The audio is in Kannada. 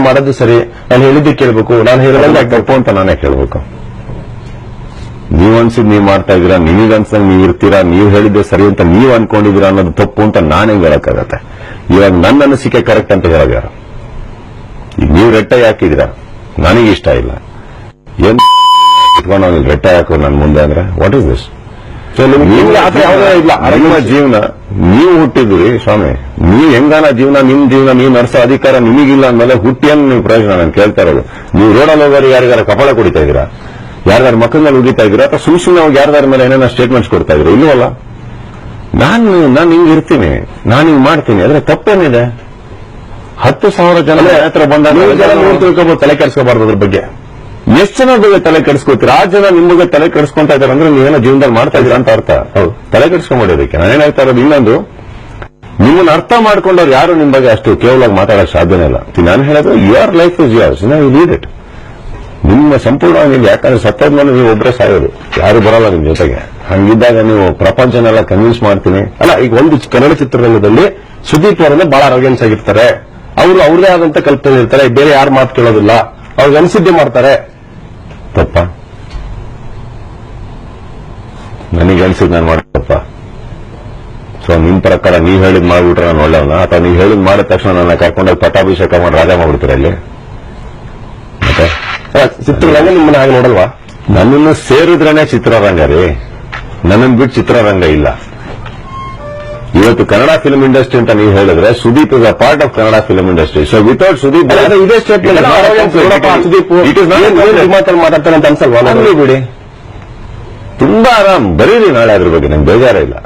ಮಾಡೋದು ಸರಿ, ನಾನು ಹೇಳಿದ್ದೆ ಕೇಳ್ಬೇಕು, ನಾನು ಹೇಳಿದ್ರೆ ತಪ್ಪು ಅಂತ ನಾನೇ ಕೇಳ್ಬೇಕು. ನೀವ್ ಅನ್ಸಿದ್ ನೀವ್ ಮಾಡ್ತಾ ಇದೀರಾ, ನಿಮಗನ್ಸಂಗ್ ನೀವ್ ಇರ್ತೀರಾ, ನೀವ್ ಹೇಳಿದ್ದೆ ಸರಿ ಅಂತ ನೀವ್ ಅನ್ಕೊಂಡಿದೀರಾ ಅನ್ನೋದು ತಪ್ಪು ಅಂತ ನಾನೇ ಹೇಳಕ್ಕಾಗತ್ತೆ. ಇವಾಗ ನನ್ನ ಅನಿಸಿಕೆ ಕರೆಕ್ಟ್ ಅಂತ ಹೇಳೋದ್ಯಾರು? ಈಗ ನೀವ್ ರೆಟ್ಟೆ ಹಾಕಿದೀರಾ, ನನಗಿಷ್ಟ ಇಲ್ಲ, ಏನ್ ಇಟ್ಕೊಂಡು ರೆಟ್ಟೆ ಹಾಕೋ ನನ್ ಮುಂದೆ ಅಂದ್ರೆ ವಾಟ್ ಇಸ್ ದಿಸ್? ನಿಮ್ಮ ಜೀವನ ನೀವು ಹುಟ್ಟಿದ್ರಿ ಸ್ವಾಮಿ, ನೀವ್ ಹೆಂಗಾನ ಜೀವನ ನಿಮ್ ಜೀವನ ನೀವು ನಡೆಸೋ ಅಧಿಕಾರ ನಿಮಗಿಲ್ಲ ಅಂದ್ಮೇಲೆ ಹುಟ್ಟಿಯನ್ ನೀವು ಪ್ರಯೋಜನ. ನಾನು ಕೇಳ್ತಾ ಇರೋದು, ನೀವು ರೋಡಲ್ಲಿ ಹೋಗೋರು ಯಾರಿಗಾರ ಕಪಾಳ ಕುಡಿತಾ ಇದೀರಾ, ಯಾರ್ದಾರ ಮಕ್ಕಳ ಮೇಲೆ ಉಗಿತಾ ಇದೀರಾ, ಅಥವಾ ಸುಳ್ಳು ಯಾರ್ದಾರ ಮೇಲೆ ಏನೇನೋ ಸ್ಟೇಟ್ಮೆಂಟ್ಸ್ ಕೊಡ್ತಾ ಇದ್ರು? ಇಲ್ವಲ್ಲ. ನಾನು ಹಿಂಗ್ ಇರ್ತೀನಿ, ನಾನು ಹಿಂಗ್ ಮಾಡ್ತೀನಿ, ಆದ್ರೆ ತಪ್ಪೇನಿದೆ? 10,000 ಜನ ಹತ್ರ ಬಂದಾಗ ತಿಳ್ಕೊಬೋದು, ತಲೆ ಕೆಡಿಸ್ಕೋಬಾರ್ದು ಅದ್ರ ಬಗ್ಗೆ. ಎಷ್ಟು ಜನ ಬಗ್ಗೆ ತಲೆ ಕೆಡಿಸ್ಕೋತೀರ? ಆ ಜನ ನಿಮ್ ಬಗ್ಗೆ ತಲೆ ಕೆಡಿಸ್ಕೊಂತಾ ಇದಾರೆ ಅಂದ್ರೆ ನೀವೇನೋ ಜೀವನದಲ್ಲಿ ಮಾಡ್ತಾ ಇದೀರ ಅಂತ ಅರ್ಥ. ತಲೆ ಕೆಡಿಸ್ಕೊಂಡ್ಬಿಡೋದಕ್ಕೆ ನಾನು ಏನಾಗ್ತಾ ಇರೋದು, ಇನ್ನೊಂದು, ನಿಮ್ಮನ್ನ ಅರ್ಥ ಮಾಡ್ಕೊಂಡವ್ರು ಯಾರು ನಿಮ್ ಬಗ್ಗೆ ಅಷ್ಟು ಕೇವಲ ಮಾತಾಡೋಕೆ ಸಾಧ್ಯನೇ ಇಲ್ಲ. ನಾನು ಹೇಳೋದು, your life is yours, you lead it. ನಿಮ್ಮ ಸಂಪೂರ್ಣವಾಗಿ ನೀವು, ಯಾಕಂದ್ರೆ ಸತ್ತೋದ್ಮೇಲೆ ನೀವು ಒಬ್ಬರೇ ಸಾಯೋದು, ಯಾರು ಬರಲ್ಲ ನಿಮ್ ಜೊತೆಗೆ. ಹಂಗಿದ್ದಾಗ ನೀವು ಪ್ರಪಂಚನೆಲ್ಲ ಕನ್ವಿನ್ಸ್ ಮಾಡ್ತೀನಿ. ಅಲ್ಲ, ಈಗ ಒಂದು ಕನ್ನಡ ಚಿತ್ರರಂಗದಲ್ಲಿ ಸುದೀಪ್ ಅವರನ್ನ ಬಹಳ ಅರಗೆನ್ಸ್ ಆಗಿರ್ತಾರೆ, ಅವರು ಅವ್ರದೇ ಆದಂತ ಕಲ್ಪನೆ ಇರ್ತಾರೆ, ಬೇರೆ ಯಾರು ಮಾತು ಕೇಳೋದಿಲ್ಲ, ಅವ್ರಿಗೆ ಅನ್ಸಿದ್ದೆ ಮಾಡ್ತಾರೆ. ತಪ್ಪ? ನನಗೆ ಅನ್ಸಿದ್ ನಾನು ಮಾಡಪ್ಪ. ಸೊ ನಿಮ್ ಪ್ರಕಾರ ನೀವ್ ಹೇಳಿದ್ ಮಾಡ್ಬಿಟ್ರೆ ನಾನು ಒಳ್ಳೆಯವನ, ಅಥವಾ ನೀವ್ ಹೇಳಿದ್ ಮಾಡಿದ ತಕ್ಷಣ ನನ್ನ ಕರ್ಕೊಂಡೋಗಿ ಪಟ್ಟಾಭಿಷೇಕ ಮಾಡಿ ರಾಜ ಮಾಡ್ಬಿಡ್ತೀರ ಇಲ್ಲಿ? ಮತ್ತೆ ಚಿತ್ರರಂಗ ನಿಮ್ಮನ್ನ ಹಾಗೆ ನೋಡಲ್ವಾ? ನನ್ನನ್ನು ಸೇರಿದ್ರೇನೆ ಚಿತ್ರರಂಗ ರೀ, ನನ್ನನ್ನು ಬಿಟ್ಟು ಚಿತ್ರರಂಗ ಇಲ್ಲ. ಇವತ್ತು ಕನ್ನಡ ಫಿಲ್ಮ್ ಇಂಡಸ್ಟ್ರಿ ಅಂತ ನೀವು ಹೇಳಿದ್ರೆ Sudeep is a part of Kannada film industry. So without Sudeep ಇದೇ ಸ್ಟೇಟ್ಮೆಂಟ್ ಸುದೀಪ್ ಮಾತಾಡ್ತಾನೆ ಅಂತ ಅನ್ಸಲ್ವಾ? ಬಿಡಿ, ತುಂಬಾ ಆರಾಮ್ ಬರೀರಿ, ನಾಳೆ ಅದ್ರ ಬಗ್ಗೆ ನಂಗೆ ಬೇಜಾರ ಇಲ್ಲ.